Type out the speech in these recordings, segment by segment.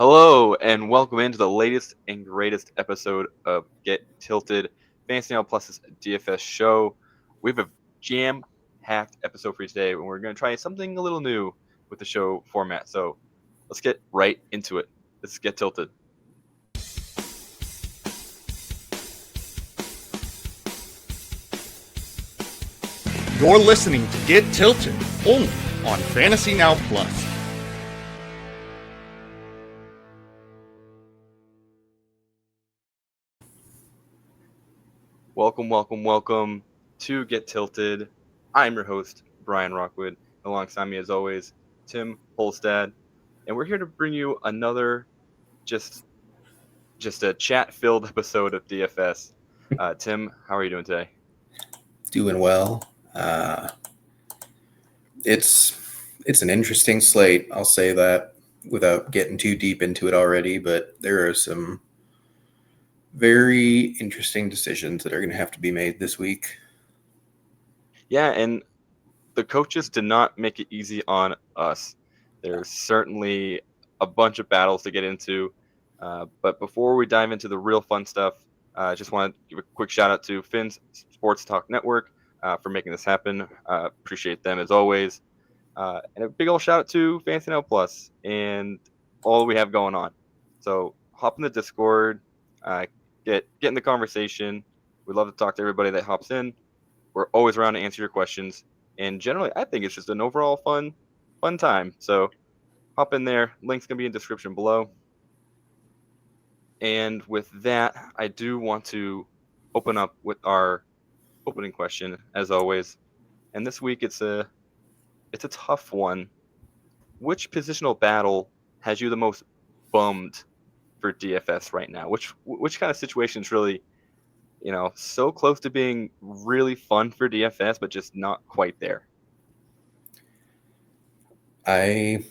Hello, and welcome into the latest and greatest episode of Get Tilted, Fantasy Now Plus's DFS show. We have a jam-packed episode for you today, and we're going to try something a little new with the show format. So let's get right into it. Let's get tilted. You're listening to Get Tilted, only on Fantasy Now Plus. Welcome to Get Tilted. I'm your host, Brian Rockwood. Alongside me, as always, Tim Holstad. And we're here to bring you another just a chat-filled episode of DFS. Tim, how are you doing today? Doing well. It's an interesting slate. I'll say that without getting too deep into it already, but there are some very interesting decisions that are going to have to be made this week. Yeah, and the coaches did not make it easy on us. There's certainly a bunch of battles to get into. But before we dive into the real fun stuff, I just want to give a quick shout out to Finn's Sports Talk Network for making this happen. Appreciate them as always. And a big old shout out to Fantasy Now Plus and all we have going on. So hop in the Discord, get in the conversation. We'd love to talk to everybody that hops in. We're always around to answer your questions. And generally, I think it's just an overall fun time. So hop in there. Link's going to be in the description below. And with that, I do want to open up with our opening question, as always. And this week, it's a tough one. Which positional battle has you the most bummed for DFS right now? Which kind of situations really, so close to being really fun for DFS, but just not quite there? I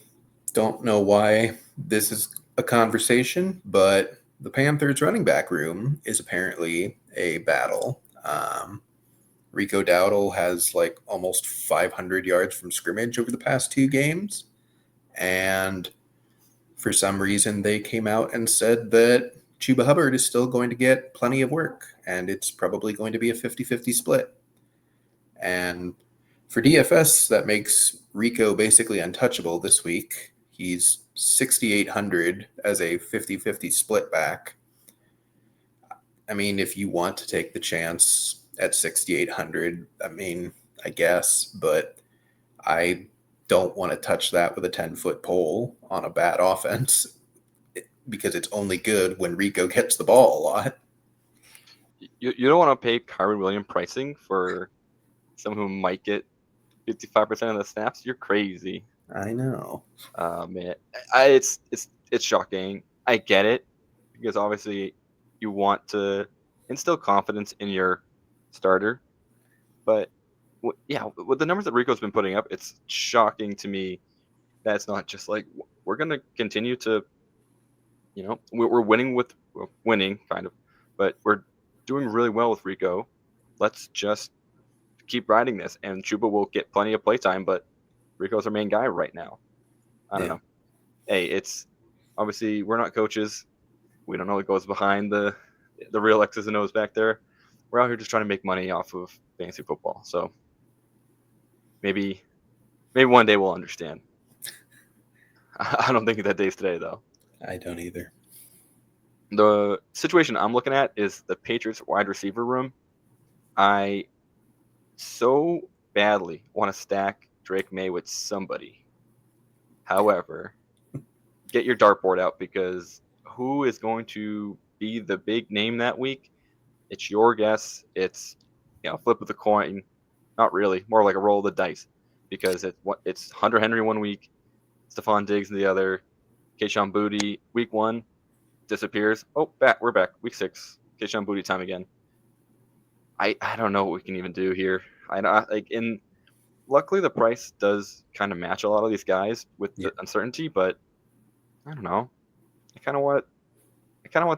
don't know why this is a conversation, but the Panthers running back room is apparently a battle. Rico Dowdle has like almost 500 yards from scrimmage over the past 2 games. And for some reason, they came out and said that Chuba Hubbard is still going to get plenty of work, and it's probably going to be a 50-50 split. And for DFS, that makes Rico basically untouchable this week. He's 6,800 as a 50-50 split back. I mean, if you want to take the chance at 6,800, I guess, but I don't want to touch that with a 10-foot pole on a bad offense because it's only good when Rico gets the ball a lot. You don't want to pay Kyron Williams pricing for someone who might get 55% of the snaps. You're crazy. I know. Man, it's shocking. I get it because obviously you want to instill confidence in your starter, but with the numbers that Rico's been putting up, it's shocking to me that it's not just like we're gonna continue to, we're winning kind of, but we're doing really well with Rico. Let's just keep riding this, and Chuba will get plenty of playtime, but Rico's our main guy right now. I don't know. Hey, it's obviously we're not coaches. We don't know what goes behind the real X's and O's back there. We're out here just trying to make money off of fantasy football. So maybe one day we'll understand. I don't think that day's today, though. I don't either. The situation I'm looking at is the Patriots wide receiver room. I so badly want to stack Drake May with somebody. However, get your dartboard out because who is going to be the big name that week? It's your guess. It's flip of the coin. Not really, more like a roll of the dice because it's Hunter Henry one week, Stephon Diggs the other, Kayshon Boutte week 1 disappears. Oh, we're back week 6. Kayshon Boutte time again. I don't know what we can even do here. Luckily the price does kind of match a lot of these guys with the uncertainty, but I don't know. I kind of want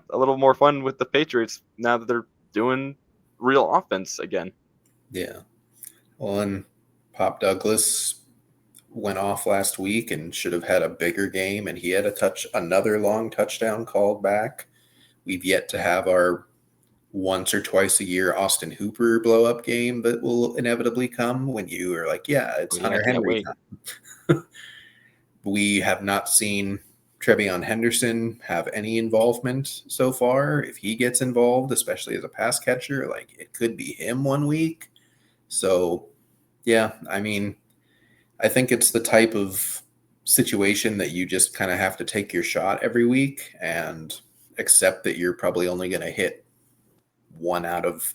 a little more fun with the Patriots now that they're doing real offense again. Yeah. Well, and Pop Douglas went off last week and should have had a bigger game, and he had another long touchdown called back. We've yet to have our once or twice a year Austin Hooper blow up game that will inevitably come when you are like, yeah, it's I Hunter can't Henry wait. time. We have not seen Trevion Henderson have any involvement so far. If he gets involved, especially as a pass catcher, like it could be him one week. So, yeah, I mean, I think it's the type of situation that you just kind of have to take your shot every week and accept that you're probably only going to hit 1 out of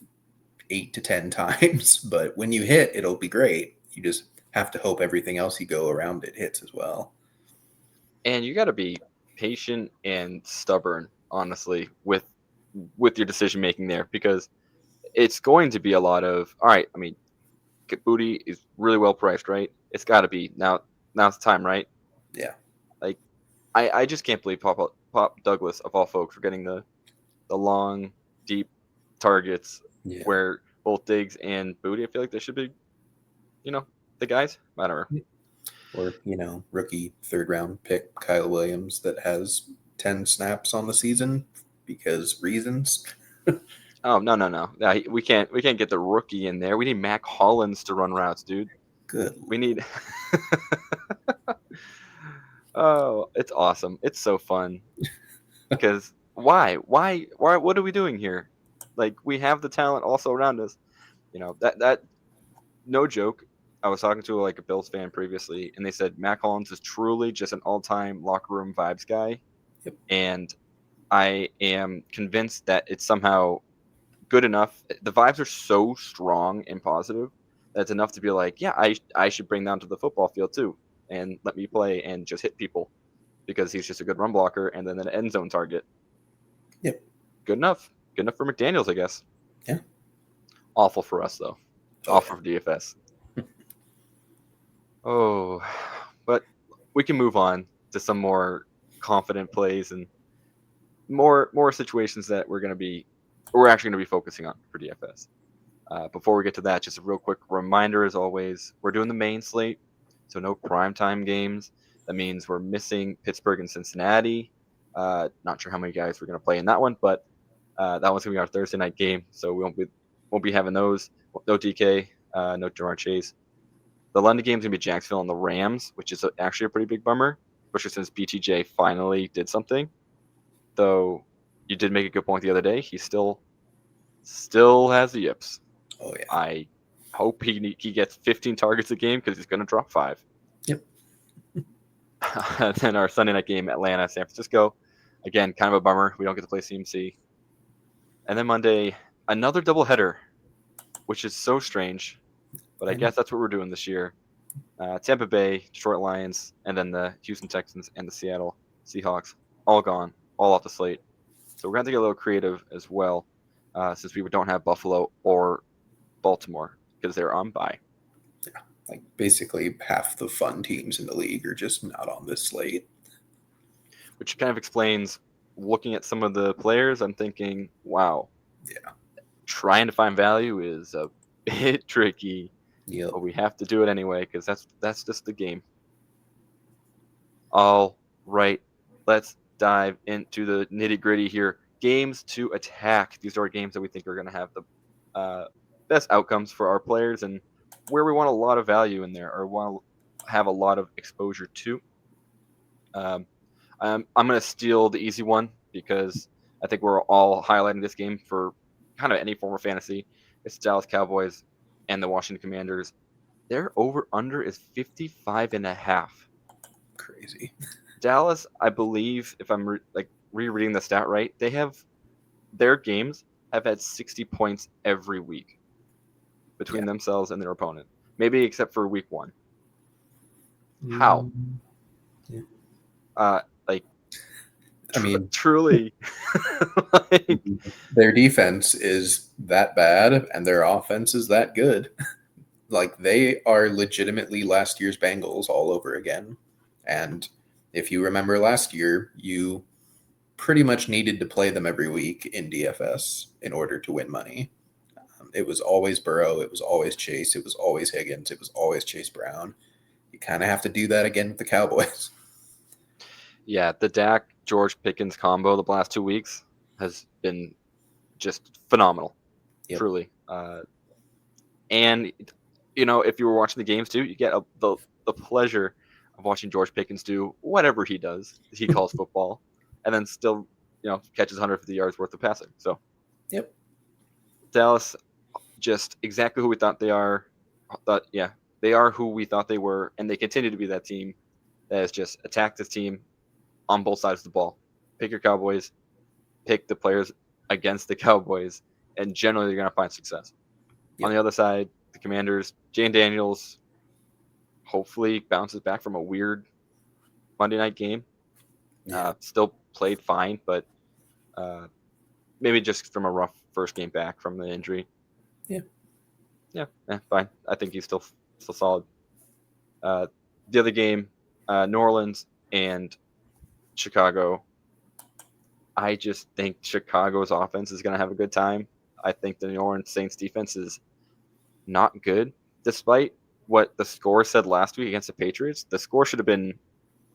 8 to 10 times. But when you hit, it'll be great. You just have to hope everything else you go around it hits as well. And you got to be patient and stubborn, honestly, with your decision making there, because it's going to be a lot of, all right, I mean, Booty is really well priced, right? It's got to be now. Now's the time, right? Yeah. Like, I just can't believe Pop Douglas of all folks for getting the long, deep targets Yeah. where both Diggs and Booty, I feel like they should be, the guys. Whatever. Or, rookie 3rd round pick Kyle Williams that has 10 snaps on the season because reasons. Oh no! Yeah, we can't get the rookie in there. We need Mac Hollins to run routes, dude. Good. We need. Oh, it's awesome! It's so fun. Because why? What are we doing here? Like, we have the talent also around us. That no joke. I was talking to like a Bills fan previously, and they said Mac Hollins is truly just an all-time locker room vibes guy. Yep. And I am convinced that it's somehow good enough. The vibes are so strong and positive that it's enough to be like, yeah, I should bring them to the football field too and let me play and just hit people because he's just a good run blocker and then an end zone target. Yep. Good enough. Good enough for McDaniels, I guess. Yeah. Awful for us, though. Awful for DFS. Oh, but we can move on to some more confident plays and more situations that we're actually going to be focusing on for DFS. Before we get to that, just a real quick reminder, as always, we're doing the main slate, so no primetime games. That means we're missing Pittsburgh and Cincinnati. Not sure how many guys we're going to play in that one, but that one's going to be our Thursday night game, so we won't be having those. No DK, no Jamar Chase. The London game's going to be Jacksonville and the Rams, which is actually a pretty big bummer, especially since BTJ finally did something. Though you did make a good point the other day. He still has the yips. Oh, yeah. I hope he gets 15 targets a game because he's going to drop 5. Yep. And then our Sunday night game, Atlanta, San Francisco. Again, kind of a bummer. We don't get to play CMC. And then Monday, another doubleheader, which is so strange. But I guess that's what we're doing this year. Tampa Bay, Detroit Lions, and then the Houston Texans and the Seattle Seahawks, all gone, all off the slate. So we're going to get a little creative as well, since we don't have Buffalo or Baltimore because they're on bye. Yeah, like basically half the fun teams in the league are just not on this slate. Which kind of explains, looking at some of the players, I'm thinking, wow. Yeah. Trying to find value is a bit tricky. Yep. But we have to do it anyway because that's just the game. All right, let's dive into the nitty-gritty here. Games to attack. These are games that we think are going to have the best outcomes for our players and where we want a lot of value in there or want to have a lot of exposure to. I'm going to steal the easy one because I think we're all highlighting this game for kind of any form of fantasy. It's the Dallas Cowboys and the Washington Commanders. Their over-under is 55.5. Crazy. Dallas, I believe, if I'm rereading the stat right, their games have had 60 points every week between themselves and their opponent. Maybe except for week 1. How? Yeah. I mean, truly, their defense is that bad and their offense is that good. Like, they are legitimately last year's Bengals all over again. And if you remember last year, you pretty much needed to play them every week in DFS in order to win money. It was always Burrow. It was always Chase. It was always Higgins. It was always Chase Brown. you kind of have to do that again with the Cowboys. Yeah, the Dak George Pickens combo the last 2 weeks has been just phenomenal, Yep. truly. And if you were watching the games too, you get the pleasure of watching George Pickens do whatever he does. He calls football, and then still catches 150 yards worth of passing. So, Yep. Dallas, just exactly who we thought they are. They are who we thought they were, and they continue to be that team that has just attacked this team on both sides of the ball. Pick your Cowboys, pick the players against the Cowboys, and generally you're going to find success. Yep. On the other side, the Commanders, Jane Daniels hopefully bounces back from a weird Monday night game. Yeah. Still played fine, but maybe just from a rough first game back from the injury. Yeah, fine. I think he's still solid. The other game, New Orleans and Chicago. I just think Chicago's offense is going to have a good time. I think the New Orleans Saints defense is not good, despite what the score said last week against the Patriots. The score should have been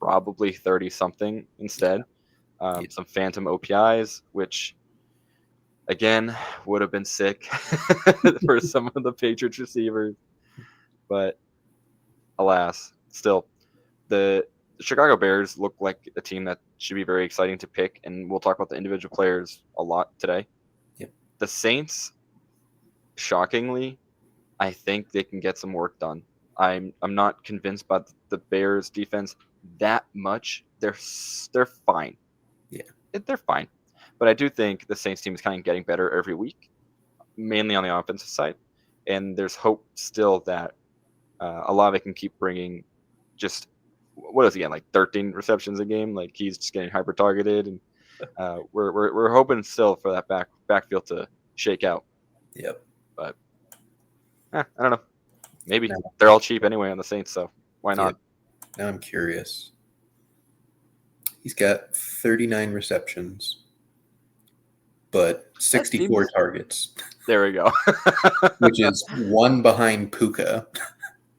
probably 30-something instead. Some phantom OPIs, which, again, would have been sick for some of the Patriots receivers. But alas, still, the Chicago Bears look like a team that should be very exciting to pick, and we'll talk about the individual players a lot today. Yep. The Saints, shockingly, I think they can get some work done. I'm not convinced by the Bears defense that much. They're fine. Yeah. They're fine. But I do think the Saints team is kind of getting better every week, mainly on the offensive side. And there's hope still that Olave can keep bringing just, what is he again, like 13 receptions a game? Like he's just getting hyper targeted, and we're hoping still for that backfield to shake out. Yep. But I don't know. Maybe No. they're all cheap anyway on the Saints, so why not? Yep. Now I'm curious. He's got 39 receptions, but 64 targets. There we go. Which is one behind Puka,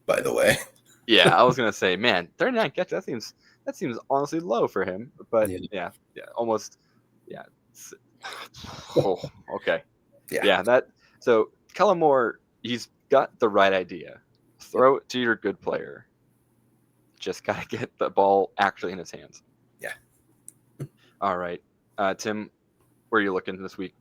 by the way. Yeah, I was gonna say, man, 39 catches. That seems honestly low for him. But yeah, almost. Yeah. Oh, okay. Yeah. So Kellen Moore, he's got the right idea. Throw it to your good player. Just gotta get the ball actually in his hands. Yeah. All right, Tim, where are you looking this week?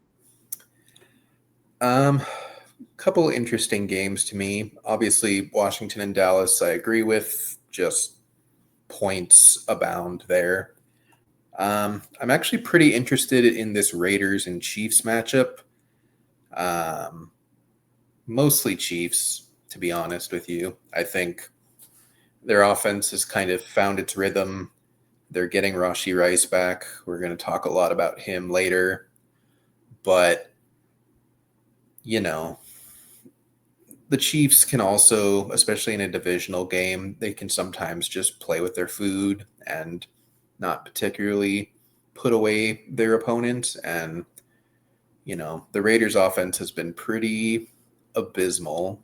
Couple interesting games to me. Obviously, Washington and Dallas, I agree with. Just points abound there. I'm actually pretty interested in this Raiders and Chiefs matchup. Mostly Chiefs, to be honest with you. I think their offense has kind of found its rhythm. They're getting Rashee Rice back. We're going to talk a lot about him later. But, the Chiefs can also, especially in a divisional game, they can sometimes just play with their food and not particularly put away their opponents. And, the Raiders offense has been pretty abysmal,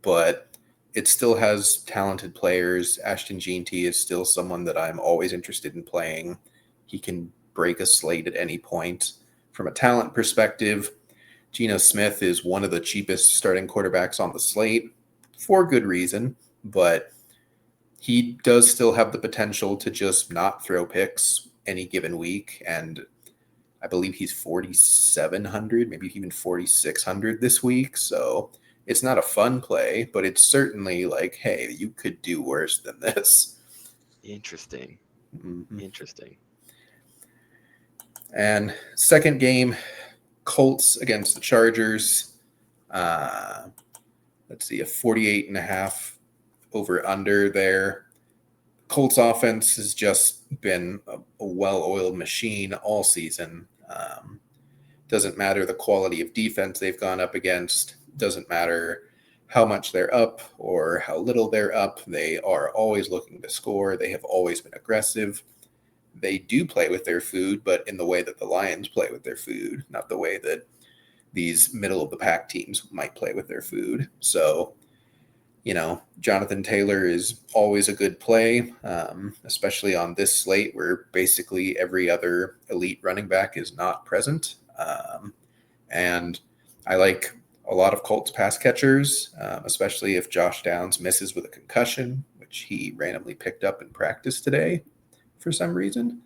but it still has talented players. Ashton Jeanty is still someone that I'm always interested in playing. He can break a slate at any point. From a talent perspective, Geno Smith is one of the cheapest starting quarterbacks on the slate for good reason, but he does still have the potential to just not throw picks any given week. And I believe he's 4,700, maybe even 4,600 this week. So it's not a fun play, but it's certainly like, hey, you could do worse than this. Interesting. Mm-hmm. Interesting. And second game, Colts against the Chargers. Let's see, a 48.5 over under there. Colts offense has just been a well-oiled machine all season. Doesn't matter the quality of defense they've gone up against. Doesn't matter how much they're up or how little they're up. They are always looking to score. They have always been aggressive. They do play with their food, but in the way that the Lions play with their food, not the way that these middle-of-the-pack teams might play with their food. So, Jonathan Taylor is always a good play, especially on this slate where basically every other elite running back is not present. And I like a lot of Colts pass catchers, especially if Josh Downs misses with a concussion, which he randomly picked up in practice today for some reason.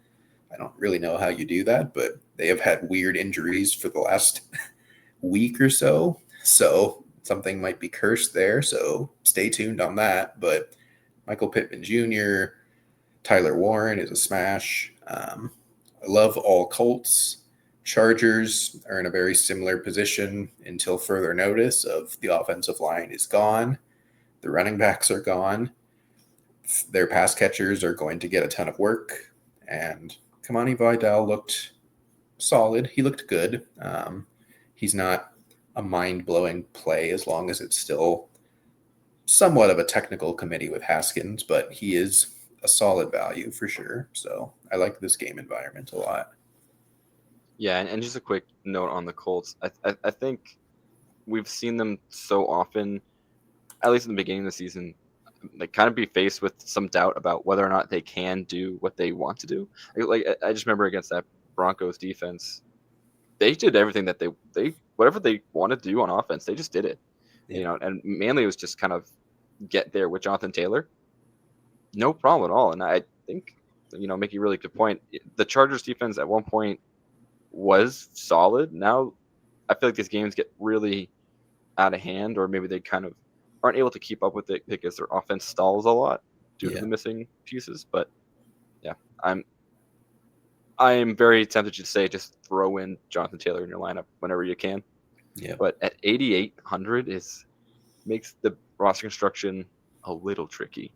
I don't really know how you do that, but they have had weird injuries for the last week or so. So something might be cursed there. So stay tuned on that. But Michael Pittman Jr., Tyler Warren is a smash. I love all Colts. Chargers are in a very similar position until further notice of the offensive line is gone. The running backs are gone. Their pass catchers are going to get a ton of work. And Kamani Vidal looked solid. He looked good. He's not a mind-blowing play as long as it's still somewhat of a technical committee with Haskins, but he is a solid value for sure. So I like this game environment a lot. Yeah, and just a quick note on the Colts. I think we've seen them so often, at least in the beginning of the season, like kind of be faced with some doubt about whether or not they can do what they want to do. Like I just remember against that Broncos defense, they did everything that they whatever they wanted to do on offense, they just did it. Yeah. And mainly it was just kind of get there with Jonathan Taylor. No problem at all. And I think, make a really good point. The Chargers defense at one point was solid. Now I feel like these games get really out of hand, or maybe they kind of aren't able to keep up with it because their offense stalls a lot due to the missing pieces. But yeah, I am very tempted to say just throw in Jonathan Taylor in your lineup whenever you can. Yeah. But at 8,800 makes the roster construction a little tricky.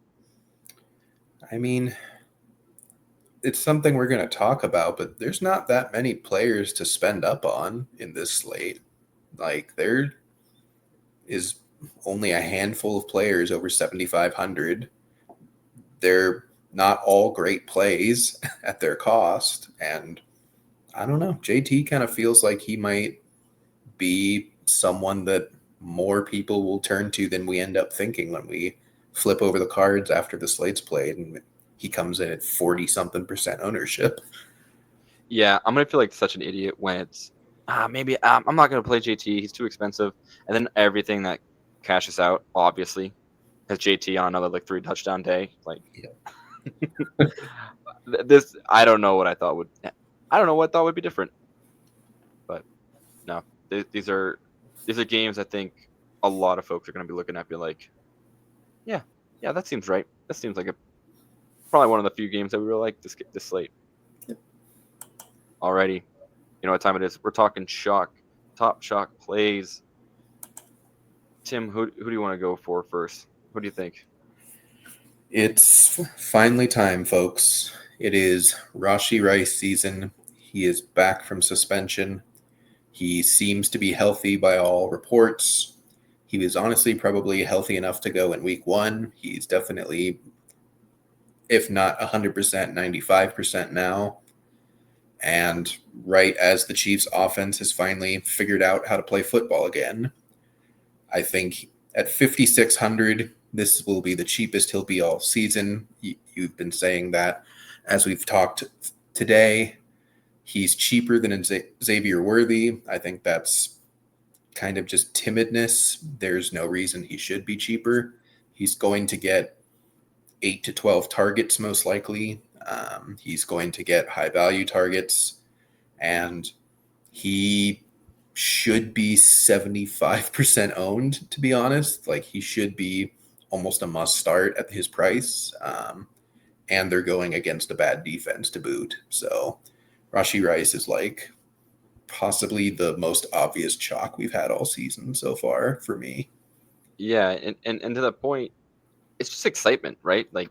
I mean, it's something we're going to talk about, but there's not that many players to spend up on in this slate. Like, there is only a handful of players over 7,500. They're not all great plays at their cost. And I don't know. JT kind of feels like he might be someone that more people will turn to than we end up thinking when we flip over the cards after the slate's played and he comes in at 40-something% ownership. Yeah, I'm going to feel like such an idiot when it's, maybe I'm not going to play JT. He's too expensive. And then everything that cashes out, obviously, has JT on another 3 touchdown day. Like, this, I don't know what I thought would be different. But no, these are games I think a lot of folks are going to be looking at, be like, yeah, that seems right. That seems like probably one of the few games that we really like this slate. Yep. Alrighty, you know what time it is. We're talking top shock plays. Tim, who do you want to go for first? What do you think? It's finally time, folks. It is Rashee Rice season. He is back from suspension. He seems to be healthy by all reports. He was honestly probably healthy enough to go in week 1. He's definitely, if not 100%, 95% now. And right as the Chiefs' offense has finally figured out how to play football again, I think at 5,600, this will be the cheapest he'll be all season. You've been saying that as we've talked today. He's cheaper than Xavier Worthy. I think that's kind of just timidness. There's no reason he should be cheaper. He's going to get 8 to 12 targets most likely. He's going to get high value targets, and he should be 75% owned, to be honest. Like, he should be almost a must start at his price. And they're going against a bad defense to boot. So Rashee Rice is like possibly the most obvious chalk we've had all season so far for me. Yeah, and to that point, it's just excitement, right? Like,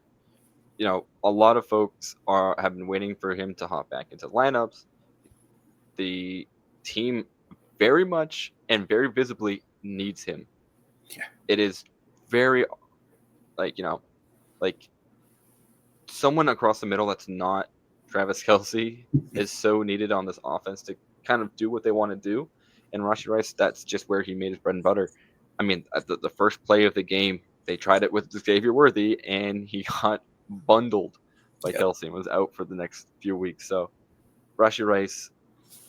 a lot of folks have been waiting for him to hop back into lineups. The team very much and very visibly needs him. Yeah. It is very, like someone across the middle that's not Travis Kelce is so needed on this offense to kind of do what they want to do. And Rashee Rice, that's just where he made his bread and butter. I mean, the first play of the game, They tried it with Xavier Worthy, and he got bundled by Kelsey and was out for the next few weeks. So Rashee Rice,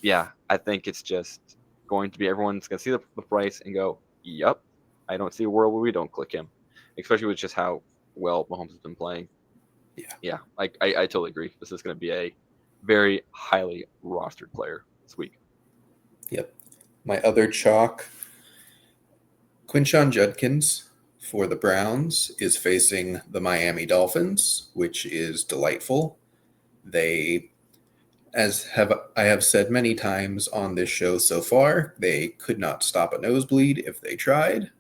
yeah, I think it's just going to be everyone's going to see the price and go, yep, I don't see a world where we don't click him, especially with just how well Mahomes has been playing. Yeah, I totally agree. This is going to be a very highly rostered player this week. Yep. My other chalk, Quinshon Judkins for the Browns is facing the Miami Dolphins, which is delightful. They, I have said many times on this show so far, they could not stop a nosebleed if they tried.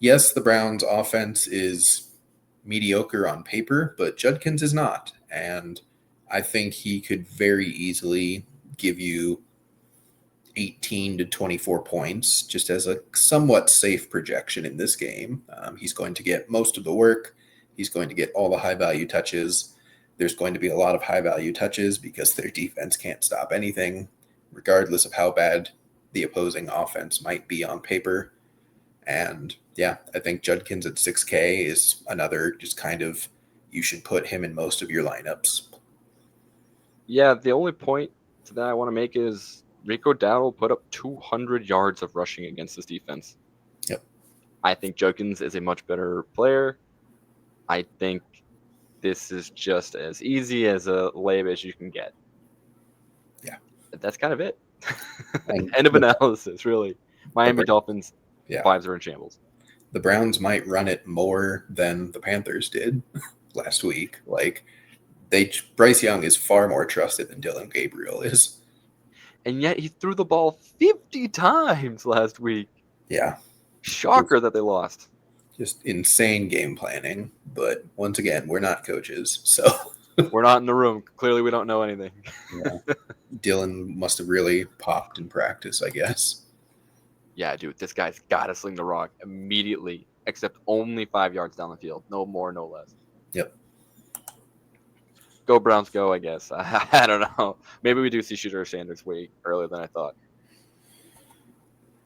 Yes, the Browns' offense is mediocre on paper, but Judkins is not. And I think he could very easily give you 18 to 24 points just as a somewhat safe projection in this game. He's going to get most of the work. He's going to get all the high-value touches. There's going to be a lot of high-value touches because their defense can't stop anything, regardless of how bad the opposing offense might be on paper. And yeah, I think Judkins at 6K is another just kind of, you should put him in most of your lineups. Yeah, the only point that I want to make is Rico Dowdle put up 200 yards of rushing against this defense. Yep. I think Judkins is a much better player. I think this is just as easy as a layup as you can get. Yeah. That's kind of it. End of analysis, really. Miami Dolphins vibes are in shambles. The Browns might run it more than the Panthers did last week. Like, Bryce Young is far more trusted than Dylan Gabriel is. And yet he threw the ball 50 times last week. Yeah. Shocker that they lost. Just insane game planning. But once again, we're not coaches, so we're not in the room. Clearly, we don't know anything. Yeah. Dylan must have really popped in practice, I guess. Yeah, dude, this guy's got to sling the rock immediately, except only 5 yards down the field. No more, no less. Yep. Go Browns, go, I guess. I don't know. Maybe we do see Shooter Sanders way earlier than I thought.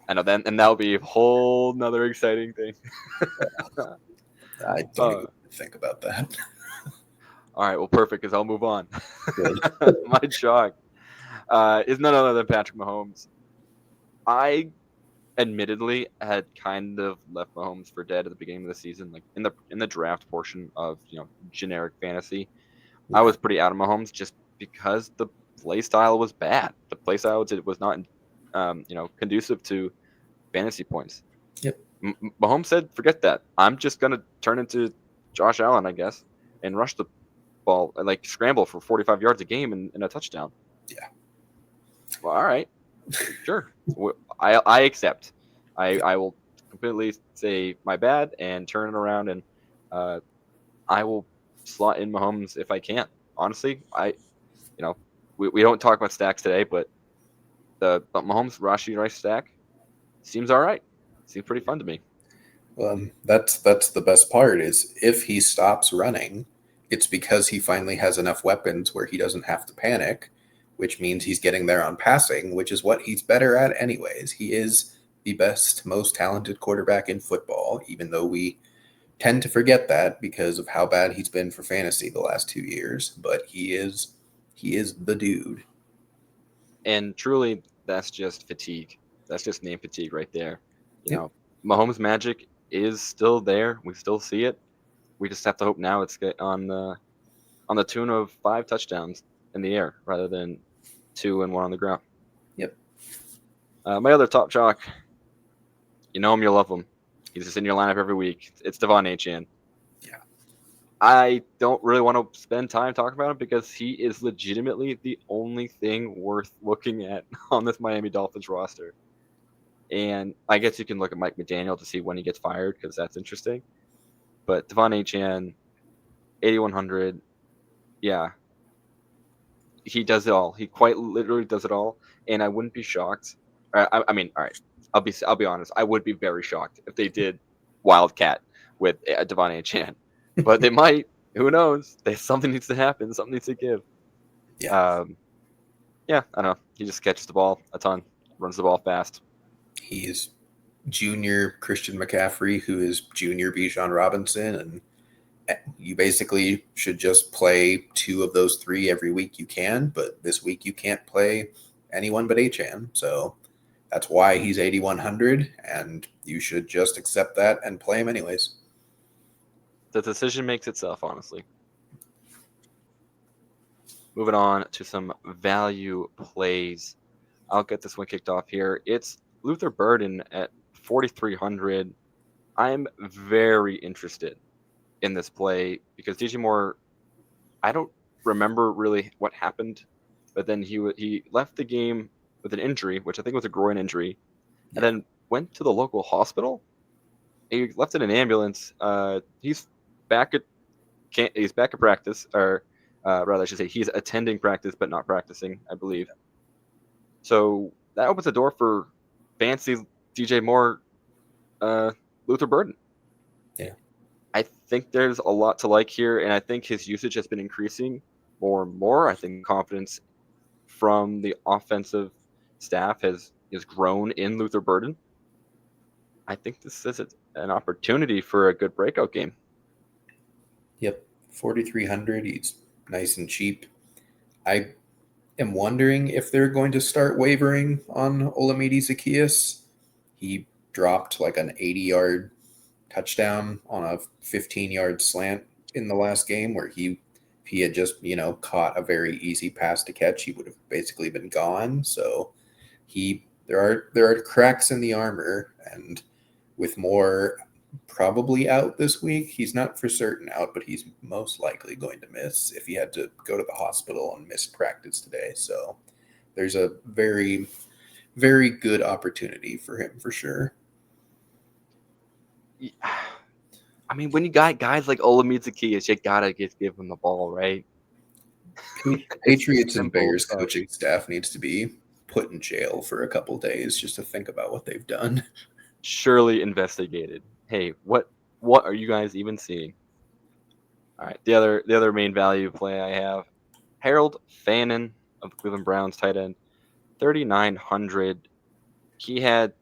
I know, and that'll be a whole nother exciting thing. I don't even think about that. All right, well, perfect, because I'll move on. My chalk is none other than Patrick Mahomes. I admittedly had kind of left Mahomes for dead at the beginning of the season, like in the draft portion of generic fantasy. Yeah. I was pretty out of Mahomes just because the play style was bad. The play style was not conducive to fantasy points. Yep. Mahomes said, "Forget that. I'm just gonna turn into Josh Allen, I guess, and rush the ball, like scramble for 45 yards a game and a touchdown." Yeah. Well, all right, sure. I accept. I will completely say my bad and turn it around, and I will slot in Mahomes if I can. Honestly, we don't talk about stacks today, but the Mahomes Rashee Rice stack seems all right. Seems pretty fun to me. That's the best part is if he stops running, it's because he finally has enough weapons where he doesn't have to panic, which means he's getting there on passing, which is what he's better at anyways. He is the best, most talented quarterback in football, even though we tend to forget that because of how bad he's been for fantasy the last 2 years. But he is the dude. And truly, that's just fatigue. That's just name fatigue right there. You know, Mahomes' magic is still there. We still see it. We just have to hope now it's on the tune of 5 touchdowns in the air rather than 2 and 1 on the ground. Yep. My other top chalk, you know him, you love him. He's just in your lineup every week. It's Devon Achane. Yeah. I don't really want to spend time talking about him because he is legitimately the only thing worth looking at on this Miami Dolphins roster. And I guess you can look at Mike McDaniel to see when he gets fired because that's interesting. But Devon Achane, 8,100, yeah. He does it all. He quite literally does it all. And I wouldn't be shocked. I mean, all right. I'll be honest. I would be very shocked if they did Wildcat with Devon Achane, but they might. Who knows? Something needs to happen. Something needs to give. Yeah. I don't know. He just catches the ball a ton, runs the ball fast. He's junior Christian McCaffrey, who is junior Bijan Robinson, and you basically should just play 2 of those 3 every week you can, but this week you can't play anyone but Achan. So that's why he's 8,100, and you should just accept that and play him anyways. The decision makes itself, honestly. Moving on to some value plays. I'll get this one kicked off here. It's Luther Burden at 4,300. I'm very interested in this play because DJ Moore, I don't remember really what happened, but then he left the game with an injury, which I think was a groin injury, and then went to the local hospital. He left in an ambulance. He's back at practice, or rather, I should say, he's attending practice but not practicing, I believe. So that opens the door for fancy DJ Moore, Luther Burden. Yeah. I think there's a lot to like here, and I think his usage has been increasing more and more. I think confidence from the offensive staff has grown in Luther Burden. I think this is an opportunity for a good breakout game. Yep, 4,300. He's nice and cheap. I am wondering if they're going to start wavering on Olamide Zaccheaus. He dropped like an 80-yard touchdown on a 15-yard slant in the last game where if he had just, caught a very easy pass to catch, he would have basically been gone. So there are cracks in the armor, and with Moore probably out this week, he's not for certain out, but he's most likely going to miss if he had to go to the hospital and miss practice today. So there's a very, very good opportunity for him for sure. I mean, when you got guys like Olamide Zaccheaus, you gotta give him the ball, right? Patriots and Bears coaching staff needs to be put in jail for a couple days just to think about what they've done. Surely investigated. Hey, what are you guys even seeing? All right, the other main value play I have, Harold Fannin of the Cleveland Browns, tight end, 3,900. He had,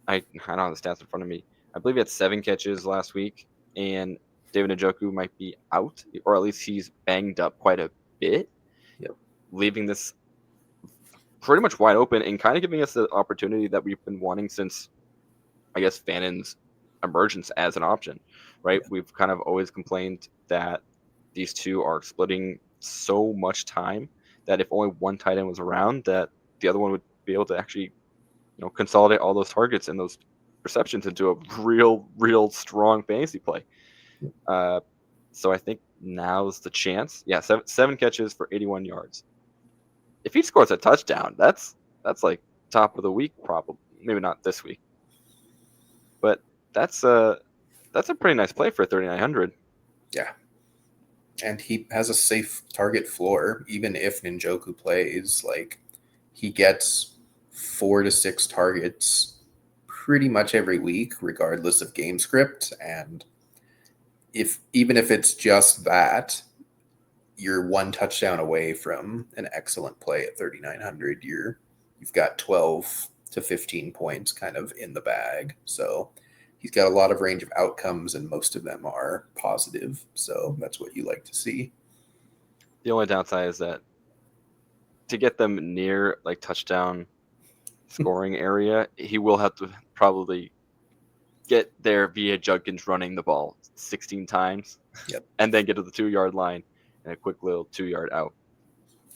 I don't have the stats in front of me. I believe he had 7 catches last week, and David Njoku might be out, or at least he's banged up quite a bit. Yep. Leaving this pretty much wide open and kind of giving us the opportunity that we've been wanting since, I guess, Fannin's emergence as an option, right? Yeah. We've kind of always complained that these two are splitting so much time that if only one tight end was around, that the other one would be able to actually, consolidate all those targets and those receptions into a real strong fantasy play. So I think now's the chance. Yeah, seven catches for 81 yards. If he scores a touchdown, that's like top of the week, probably. Maybe not this week, but that's a pretty nice play for 3,900. Yeah, and he has a safe target floor. Even if Njoku plays, like, he gets 4 to 6 targets pretty much every week, regardless of game script. And even if it's just that, you're 1 touchdown away from an excellent play at 3,900. You've got 12 to 15 points kind of in the bag. So he's got a lot of range of outcomes, and most of them are positive. So that's what you like to see. The only downside is that to get them near like touchdown scoring area, he will have to probably get there via Judkins running the ball 16 times. Yep. And then get to the 2-yard line and a quick little 2-yard out.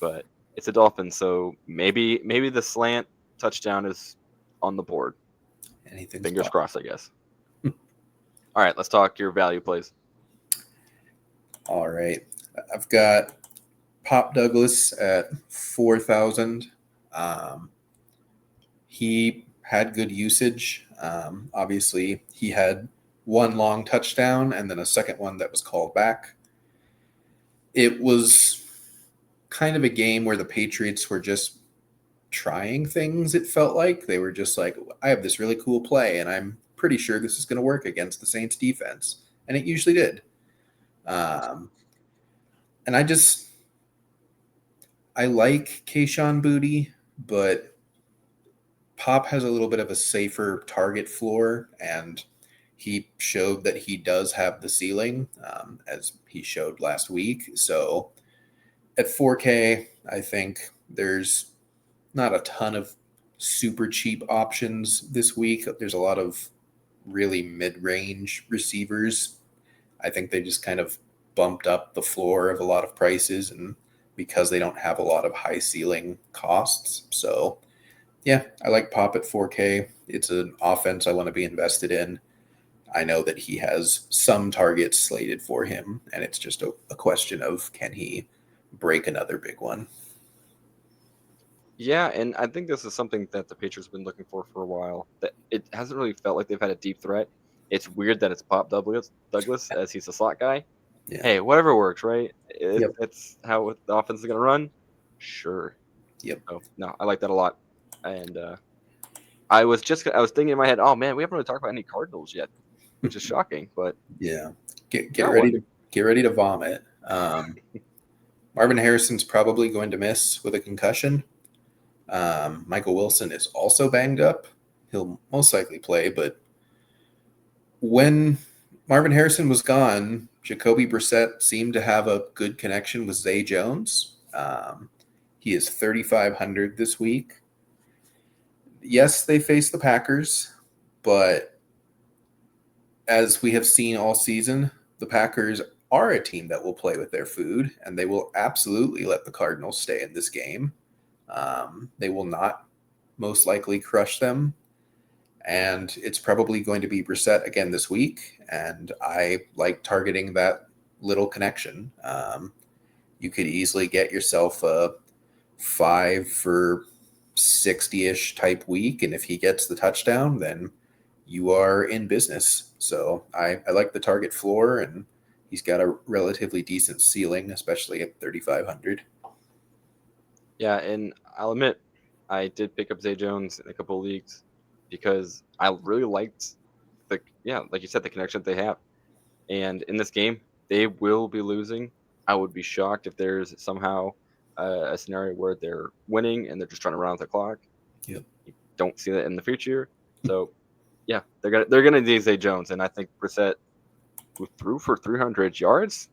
But it's a Dolphin, so maybe the slant touchdown is on the board. Fingers crossed, I guess. All right, let's talk your value plays. All right. I've got Pop Douglas at 4,000. He had good usage. Obviously, he had 1 long touchdown and then a second one that was called back. It was kind of a game where the Patriots were just trying things, it felt like. They were just like, I have this really cool play, and I'm pretty sure this is going to work against the Saints defense. And it usually did. And I like Kayshon Boutte, but Pop has a little bit of a safer target floor, and he showed that he does have the ceiling, as he showed last week. So at 4K, I think there's not a ton of super cheap options this week. There's a lot of really mid-range receivers. I think they just kind of bumped up the floor of a lot of prices, and because they don't have a lot of high ceiling costs. So yeah, I like Pop at 4K. It's an offense I want to be invested in. I know that he has some targets slated for him, and it's just a question of can he break another big one. Yeah, and I think this is something that the Patriots have been looking for a while. That it hasn't really felt like they've had a deep threat. It's weird that it's Pop Douglas as he's a slot guy. Yeah. Hey, whatever works, right? Yep. It's how the offense is going to run. Sure. Yep. Oh no, I like that a lot. And I was thinking in my head, oh man, we haven't really talked about any Cardinals yet, which is shocking. But Yeah. Get got ready one. to get ready to vomit. Marvin Harrison's probably going to miss with a concussion. Michael Wilson is also banged up. He'll most likely play, but when Marvin Harrison was gone, Jacoby Brissett seemed to have a good connection with Zay Jones. He is 3,500 this week. Yes, they face the Packers, but as we have seen all season, the Packers are a team that will play with their food, and they will absolutely let the Cardinals stay in this game. They will not most likely crush them, and it's probably going to be Brissett again this week, and I like targeting that little connection. You could easily get yourself a 5 for 60-ish type week, and if he gets the touchdown, then you are in business. So I like the target floor, and he's got a relatively decent ceiling, especially at 3,500. Yeah, and I'll admit, I did pick up Zay Jones in a couple of leagues because I really liked like you said, the connection that they have. And in this game, they will be losing. I would be shocked if there's somehow a scenario where they're winning and they're just trying to run out the clock. Yep. You don't see that in the future. So yeah, they're gonna need Zay Jones, and I think Brissett, who threw for 300 yards.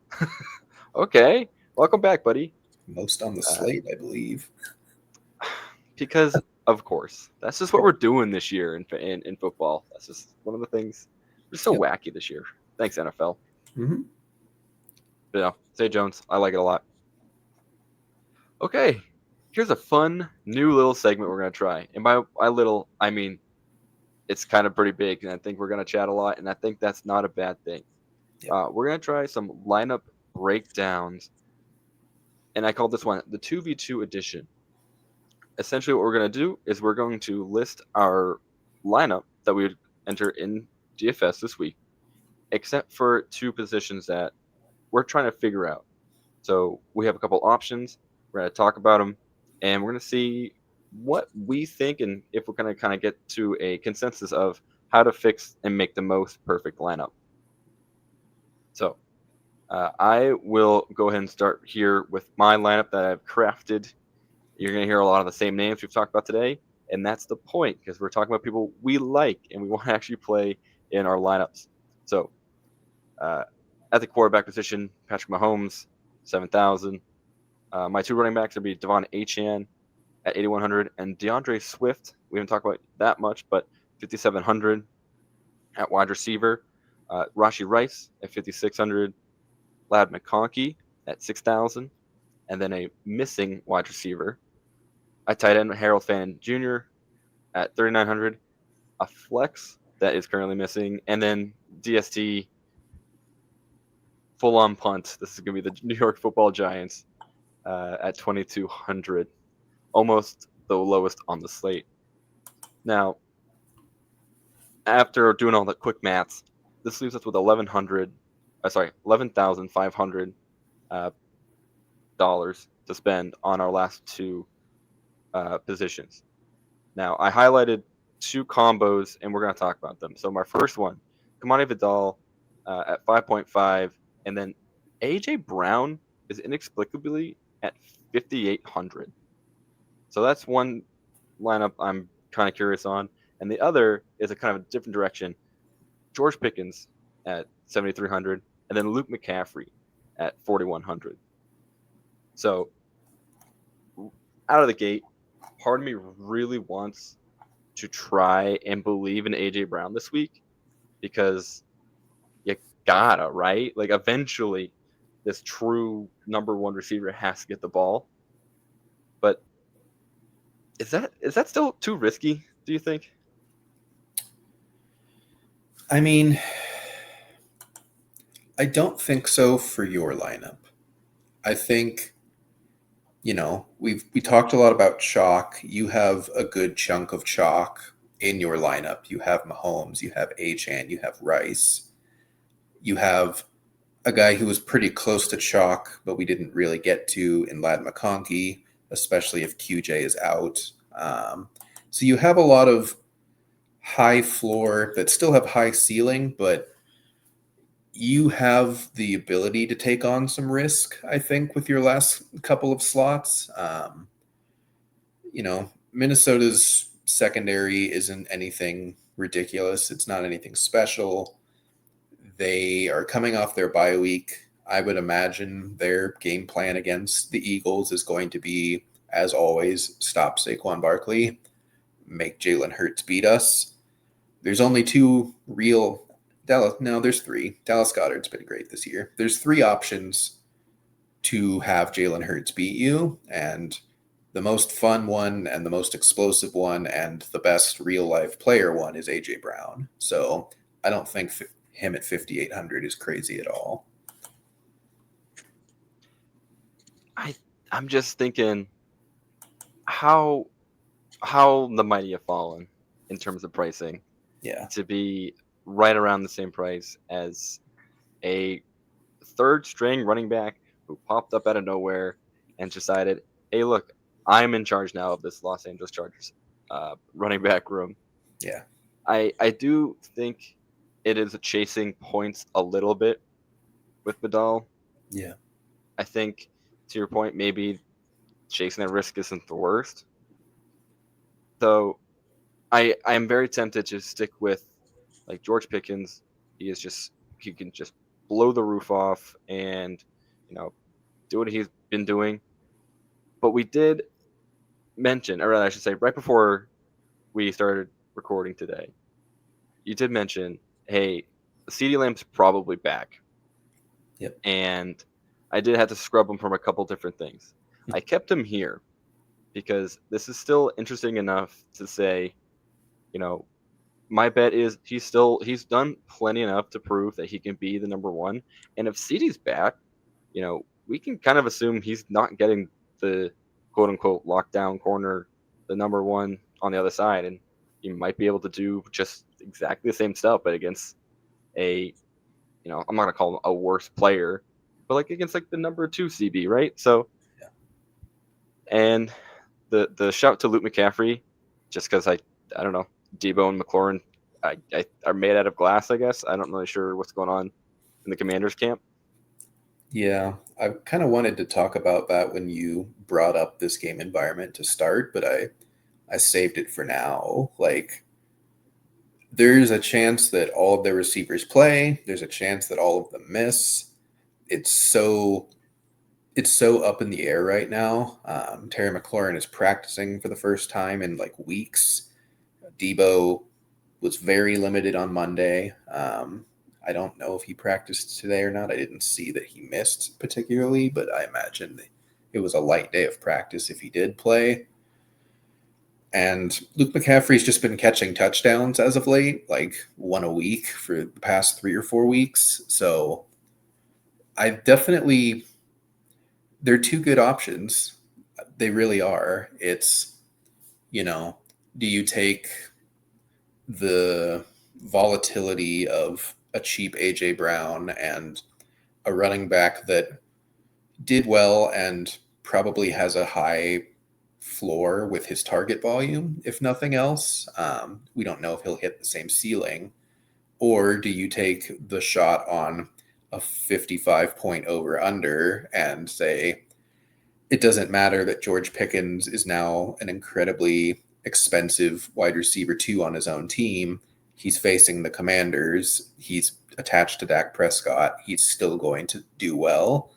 Okay, welcome back, buddy. Most on the Uh, slate, I believe. because of course that's just what we're doing this year in football. That's just one of the things. We're so Yep. wacky this year. Thanks, NFL. Mm-hmm. But yeah, Zay Jones, I like it a lot. Okay, here's a fun new little segment we're gonna try, and by little I mean it's kind of pretty big, and I think we're gonna chat a lot, and I think that's not a bad thing. Yep. We're gonna try some lineup breakdowns, and I call this one the 2v2 edition. Essentially, what we're gonna do is we're going to list our lineup that we would enter in DFS this week, except for two positions that we're trying to figure out. So we have a couple options. We're going to talk about them, and we're going to see what we think and if we're going to kind of get to a consensus of how to fix and make the most perfect lineup. So I will go ahead and start here with my lineup that I've crafted. You're going to hear a lot of the same names we've talked about today, and that's the point because we're talking about people we like and we want to actually play in our lineups. So at the quarterback position, Patrick Mahomes, 7,000. My two running backs would be Devon Achane at 8,100 and DeAndre Swift. We haven't talked about that much, but 5,700 at wide receiver. Rashi Rice at 5,600. Lad McConkey at 6,000. And then a missing wide receiver. A tight end, Harold Fannin Jr. at 3,900. A flex that is currently missing. And then DST full on punt. This is going to be the New York Football Giants at 2,200. Almost the lowest on the slate. Now, after doing all the quick maths, this leaves us with $11,500 dollars to spend on our last two positions. Now, I highlighted two combos, and we're going to talk about them. So my first one, Kamani Vidal at 5.5, and then AJ Brown is inexplicably at 5,800. So that's one lineup I'm kind of curious on. And the other is a kind of a different direction. George Pickens at 7,300, and then Luke McCaffrey at 4,100. So out of the gate, part of me really wants to try and believe in AJ Brown this week because you gotta, right? Like eventually this true number one receiver has to get the ball. But is that still too risky, do you think? I mean, I don't think so for your lineup. I think, we talked a lot about chalk. You have a good chunk of chalk in your lineup. You have Mahomes, you have Achane, you have Rice. You have a guy who was pretty close to chalk, but we didn't really get to in Ladd McConkey, especially if QJ is out. So you have a lot of high floor that still have high ceiling, but you have the ability to take on some risk, I think, with your last couple of slots. Minnesota's secondary isn't anything ridiculous. It's not anything special. They are coming off their bye week. I would imagine their game plan against the Eagles is going to be, as always, stop Saquon Barkley, make Jalen Hurts beat us. There's only two real there's three. Dallas Goedert's been great this year. There's three options to have Jalen Hurts beat you, and the most fun one and the most explosive one and the best real-life player one is A.J. Brown. So I don't think him at 5,800 is crazy at all. I'm just thinking how the mighty have fallen in terms of pricing. Yeah. To be right around the same price as a third string running back who popped up out of nowhere and decided, hey, look, I'm in charge now of this Los Angeles Chargers running back room. Yeah. I do think it is chasing points a little bit with Vidal. Yeah. I think, to your point, maybe chasing that risk isn't the worst. Though I am very tempted to stick with like George Pickens. He can just blow the roof off and do what he's been doing. But we did mention, or I should say, right before we started recording today, you did mention, hey, CeeDee Lamb's probably back. Yep. And I did have to scrub him from a couple different things. I kept him here because this is still interesting enough to say, my bet is he's done plenty enough to prove that he can be the number one. And if CeeDee's back, we can kind of assume he's not getting the quote unquote lockdown corner, the number one on the other side. And he might be able to do just exactly the same stuff, but against I'm not going to call him a worse player, but like against like the number 2 CB, right? So, yeah. And the shout to Luke McCaffrey, just because I don't know, Debo and McLaurin are made out of glass, I guess. I'm not really sure what's going on in the Commanders camp. Yeah, I kind of wanted to talk about that when you brought up this game environment to start, but I saved it for now. Like, there's a chance that all of their receivers play. There's a chance that all of them miss. It's so up in the air right now. Terry McLaurin is practicing for the first time in like weeks. Debo was very limited on Monday. I don't know if he practiced today or not. I didn't see that he missed particularly, but I imagine it was a light day of practice if he did play. And Luke McCaffrey's just been catching touchdowns as of late, like one a week for the past 3 or 4 weeks. So they're two good options. They really are. It's, do you take the volatility of a cheap AJ Brown and a running back that did well and probably has a high floor with his target volume, if nothing else? We don't know if he'll hit the same ceiling. Or do you take the shot on a 55-point over-under and say, it doesn't matter that George Pickens is now an incredibly expensive wide receiver 2 on his own team. He's facing the Commanders. He's attached to Dak Prescott. He's still going to do well.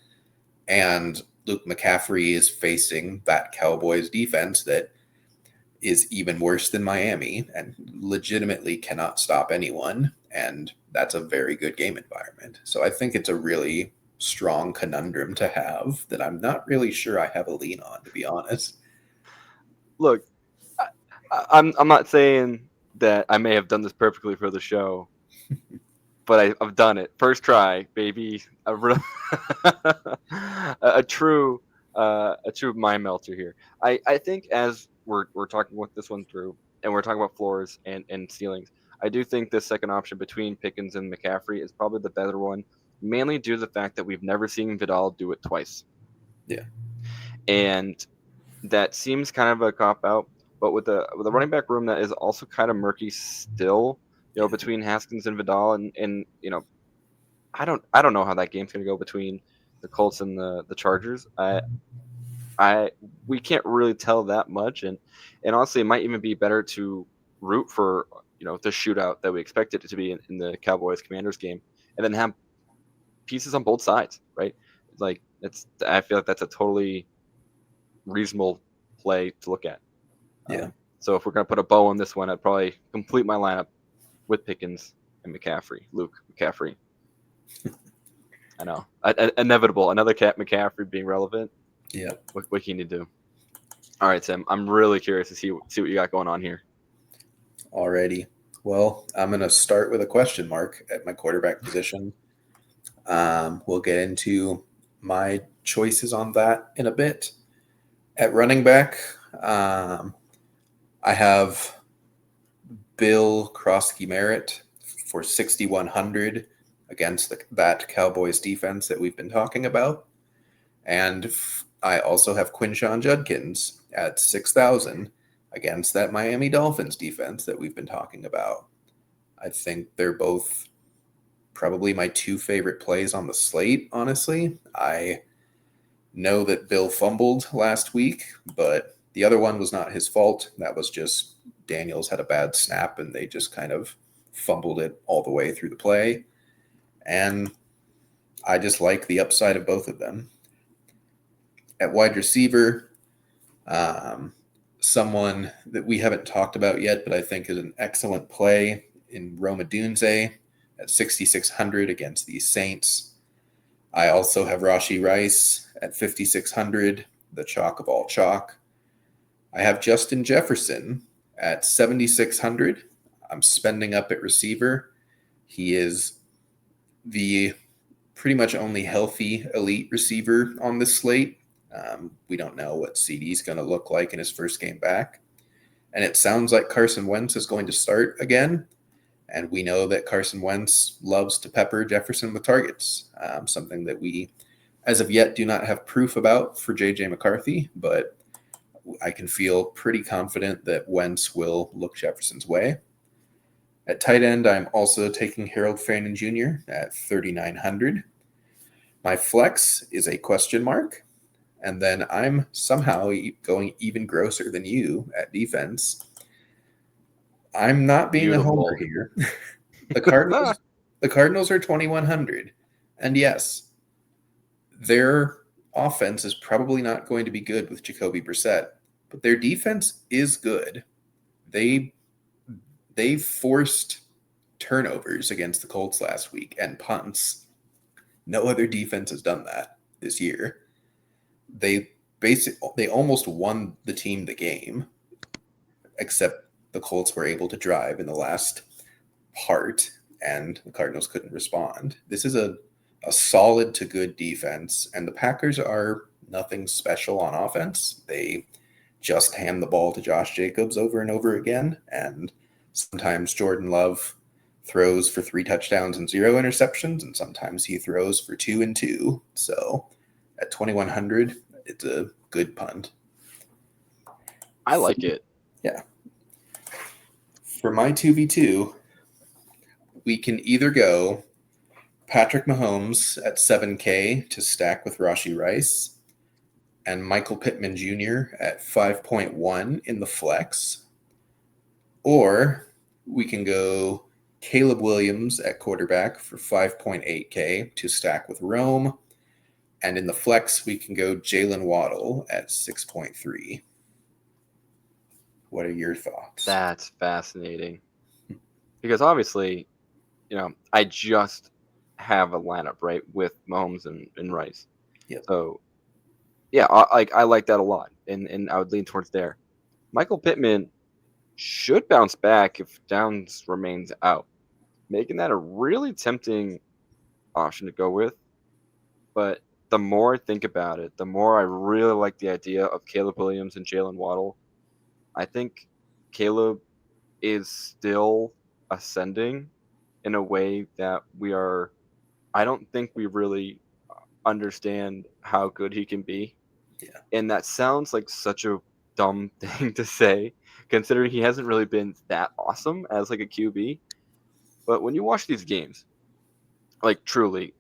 And Luke McCaffrey is facing that Cowboys defense that is even worse than Miami and legitimately cannot stop anyone. And that's a very good game environment. So I think it's a really strong conundrum to have that I'm not really sure I have a lean on, to be honest. Look, I'm not saying that I may have done this perfectly for the show, but I've done it. First try, baby. A true mind melter here. I think as we're talking with this one through, and we're talking about floors and ceilings, I do think this second option between Pickens and McCaffrey is probably the better one, mainly due to the fact that we've never seen Vidal do it twice. Yeah. And that seems kind of a cop out, but with a running back room that is also kind of murky still, between Haskins and Vidal, and I don't know how that game's gonna go between the Colts and the Chargers. We can't really tell that much, and honestly, it might even be better to root for the shootout that we expected it to be in the Cowboys Commanders game, and then have pieces on both sides, right? Like I feel like that's a totally reasonable play to look at. Yeah. So if we're gonna put a bow on this one, I'd probably complete my lineup with Pickens and McCaffrey, Luke McCaffrey. I know, inevitable. Another McCaffrey being relevant. Yeah. What can you do? All right, Tim. I'm really curious to see what you got going on here. Alrighty. Well, I'm going to start with a question mark at my quarterback position. We'll get into my choices on that in a bit. At running back, I have Bill Krosky-Merritt for 6,100 against that Cowboys defense that we've been talking about. And I also have Quinshon Judkins at 6,000 against that Miami Dolphins defense that we've been talking about. I think they're both probably my two favorite plays on the slate, honestly. I know that Bill fumbled last week, but the other one was not his fault. That was just Daniels had a bad snap and they just kind of fumbled it all the way through the play. And I just like the upside of both of them. At wide receiver, someone that we haven't talked about yet, but I think is an excellent play in Rome Odunze at 6,600 against the Saints. I also have Rashee Rice at 5,600, the chalk of all chalk. I have Justin Jefferson at 7,600. I'm spending up at receiver. He is the pretty much only healthy elite receiver on this slate. We don't know what CD's going to look like in his first game back. And it sounds like Carson Wentz is going to start again. And we know that Carson Wentz loves to pepper Jefferson with targets, something that we, as of yet, do not have proof about for J.J. McCarthy. But I can feel pretty confident that Wentz will look Jefferson's way. At tight end, I'm also taking Harold Fannin Jr. at 3,900. My flex is a question mark. And then I'm somehow going even grosser than you at defense. I'm not being Beautiful. A homer here. The Cardinals are 2,100. And yes, their offense is probably not going to be good with Jacoby Brissett, but their defense is good. They forced turnovers against the Colts last week and punts. No other defense has done that this year. They almost won the team the game, except the Colts were able to drive in the last part, and the Cardinals couldn't respond. This is a solid to good defense, and the Packers are nothing special on offense. They just hand the ball to Josh Jacobs over and over again, and sometimes Jordan Love throws for 3 touchdowns and 0 interceptions, and sometimes he throws for 2 and 2. So at 2,100, it's a good punt. I like it. Yeah. For my 2v2, we can either go Patrick Mahomes at 7K to stack with Rashee Rice and Michael Pittman Jr. at 5.1 in the flex, Or we can go Caleb Williams at quarterback for 5.8K to stack with Rome. And in the flex, we can go Jalen Waddle at 6.3. What are your thoughts? That's fascinating. Because obviously, I just have a lineup, right, with Mahomes and Rice. Yep. So, yeah, I like that a lot, and I would lean towards there. Michael Pittman should bounce back if Downs remains out, making that a really tempting option to go with. But the more I think about it, the more I really like the idea of Caleb Williams and Jalen Waddle. I think Caleb is still ascending in a way that I don't think we really understand how good he can be. Yeah. And that sounds like such a dumb thing to say, considering he hasn't really been that awesome as like a QB. But when you watch these games, like truly,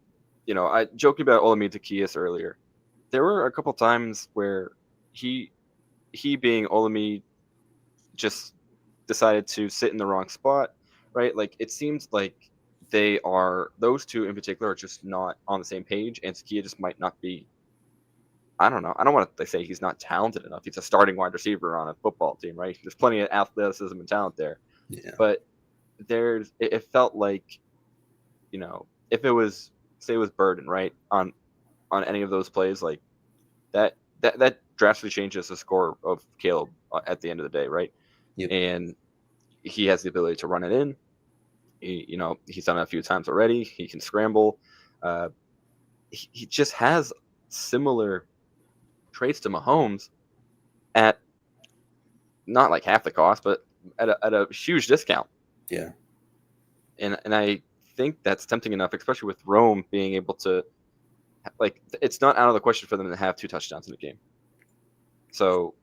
I joked about Olamide Zaccheaus earlier. There were a couple times where he being Olamide just decided to sit in the wrong spot, right? Like it seems like those two in particular are just not on the same page, and Zaccheaus just might not be. I don't know. I don't want to say he's not talented enough. He's a starting wide receiver on a football team, right? There's plenty of athleticism and talent there. Yeah. But it felt like, if it was, say it was Burden, right, on any of those plays, like that drastically changes the score of Caleb at the end of the day, right? Yep. And he has the ability to run it in. He's done it a few times already. He can scramble. He just has similar traits to Mahomes at not like half the cost, but at a huge discount. Yeah. And I think that's tempting enough, especially with Rome being able to, like, it's not out of the question for them to have 2 touchdowns in a game. So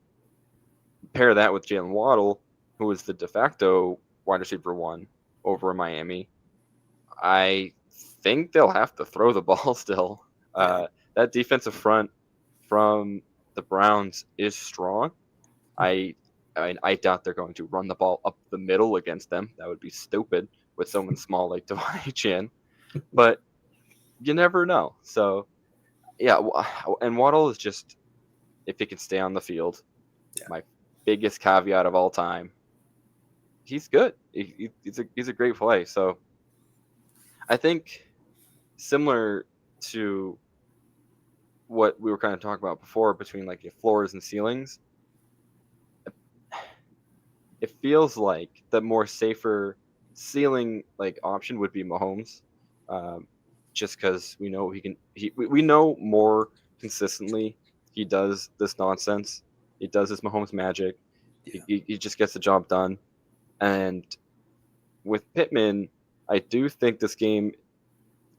pair that with Jalen Waddle, who is the de facto wide receiver 1 over in Miami. I think they'll have to throw the ball still. Yeah. That defensive front from the Browns is strong. I doubt they're going to run the ball up the middle against them. That would be stupid with someone small like Devontae Chin. But you never know. So, yeah, and Waddle is just, if he can stay on the field, my biggest caveat of all time. He's good. He's a great play. So, I think similar to what we were kind of talking about before between like your floors and ceilings, it feels like the more safer ceiling like option would be Mahomes, just because we know we know more consistently he does this nonsense. He does this Mahomes magic. Yeah. He just gets the job done. And with Pittman, I do think this game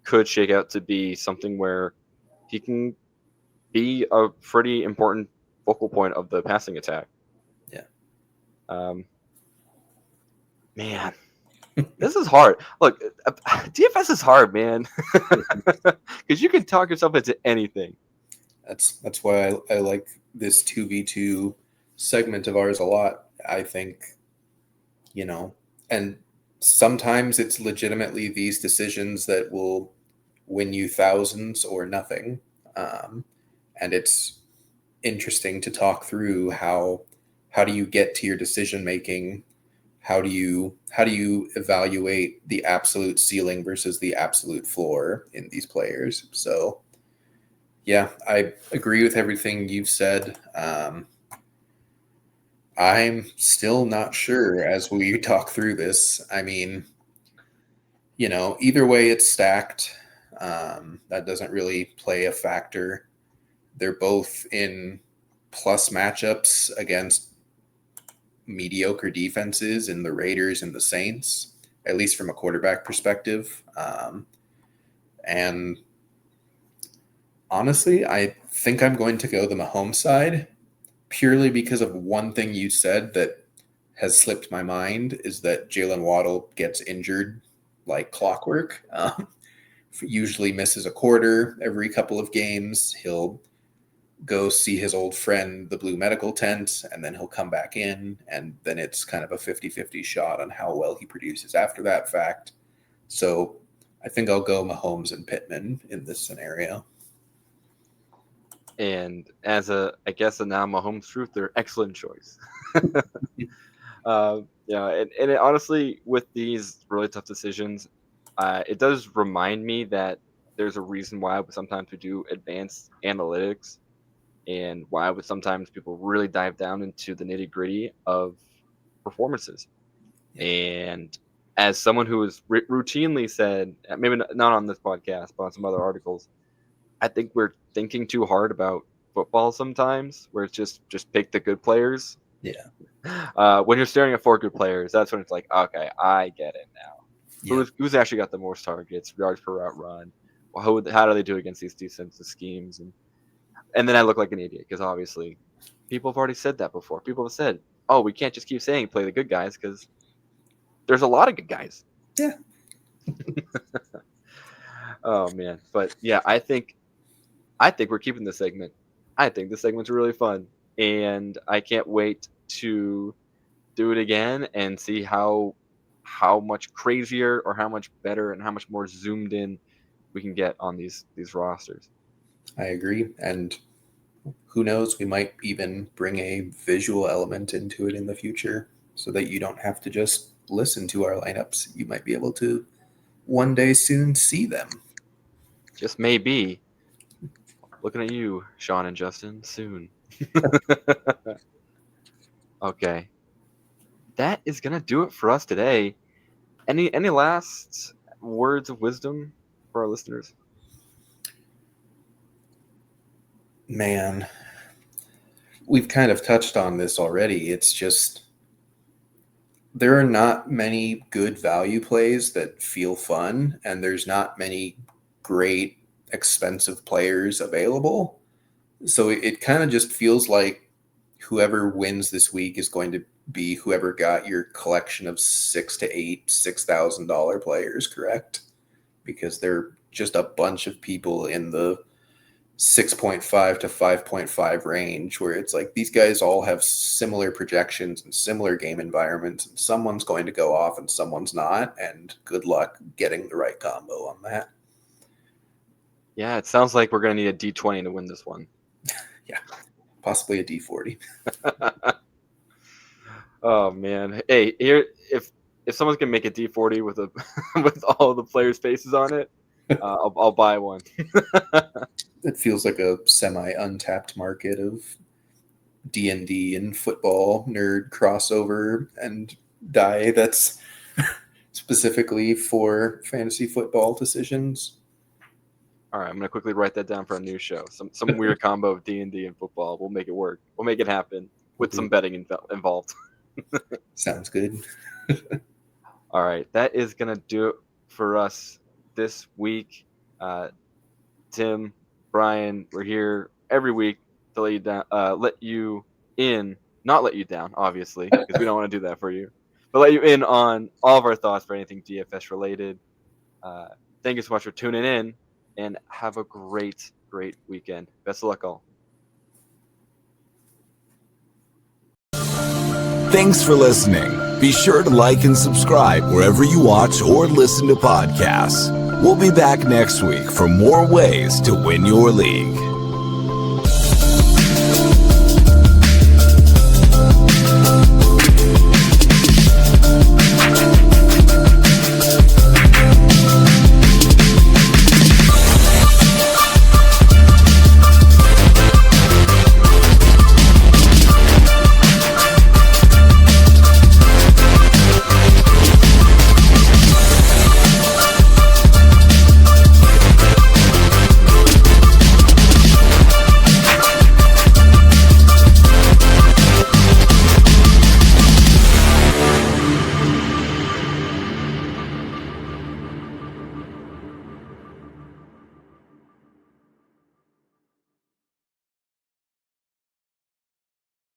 could shake out to be something where he can be a pretty important focal point of the passing attack. Yeah. Man, this is hard. Look, DFS is hard, man, because you can talk yourself into anything. That's why I like this 2v2 segment of ours a lot. I think, and sometimes it's legitimately these decisions that will win you thousands or nothing. And it's interesting to talk through how do you get to your decision making? How do you evaluate the absolute ceiling versus the absolute floor in these players? So, yeah, I agree with everything you've said. I'm still not sure as we talk through this. I mean, either way it's stacked. That doesn't really play a factor. They're both in plus matchups against mediocre defenses in the Raiders and the Saints, at least from a quarterback perspective. And honestly, I think I'm going to go the Mahomes side purely because of one thing you said that has slipped my mind is that Jalen Waddle gets injured like clockwork. Usually misses a quarter every couple of games. He'll go see his old friend, the Blue Medical Tent, and then he'll come back in, and then it's kind of a 50-50 shot on how well he produces after that fact. So I think I'll go Mahomes and Pittman in this scenario. And as a now Mahomes truther, excellent choice. And it, honestly, with these really tough decisions, it does remind me that there's a reason why sometimes we do advanced analytics, and why sometimes people really dive down into the nitty gritty of performances. Yeah. And as someone who has routinely said, maybe not on this podcast, but on some other articles, I think we're thinking too hard about football sometimes, where it's just pick the good players. Yeah. When you're staring at 4 good players, that's when it's like, okay, I get it now. Yeah. Who's actually got the most targets, yards per route run? Well, how do they do against these defensive schemes? And then I look like an idiot because obviously people have already said that before. People have said, oh, we can't just keep saying play the good guys because there's a lot of good guys. Yeah. Oh, man. But, yeah, I think we're keeping this segment. I think this segment's really fun. And I can't wait to do it again and see how much crazier or how much better and how much more zoomed in we can get on these rosters. I agree. And who knows, we might even bring a visual element into it in the future so that you don't have to just listen to our lineups. You might be able to one day soon see them. Just maybe. Looking at you, Sean and Justin, soon. Okay. That is going to do it for us today. Any last words of wisdom for our listeners? Man, we've kind of touched on this already. It's just there are not many good value plays that feel fun, and there's not many great expensive players available. So it kind of just feels like whoever wins this week is going to be whoever got your collection of 6 to 8 $6,000 players, correct? Because they're just a bunch of people in the 6.5 to 5.5 range where it's like these guys all have similar projections and similar game environments, and someone's going to go off and someone's not, and good luck getting the right combo on that. Yeah, it sounds like we're going to need a D20 to win this one. Yeah, possibly a D40. Oh man! Hey, here if someone's gonna make a D40 with with all the players' faces on it, I'll buy one. It feels like a semi-untapped market of D&D and football nerd crossover and die that's specifically for fantasy football decisions. All right, I'm gonna quickly write that down for a new show. Some weird combo of D&D and football. We'll make it work. We'll make it happen with some betting involved. Sounds good. All right, that is gonna do it for us this week. Tim, Brian, we're here every week to let you not let you down, obviously, because we don't want to do that for you, but let you in on all of our thoughts for anything DFS related. Thank you so much for tuning in, and have a great weekend. Best of luck, all. Thanks for listening. Be sure to like and subscribe wherever you watch or listen to podcasts. We'll be back next week for more ways to win your league.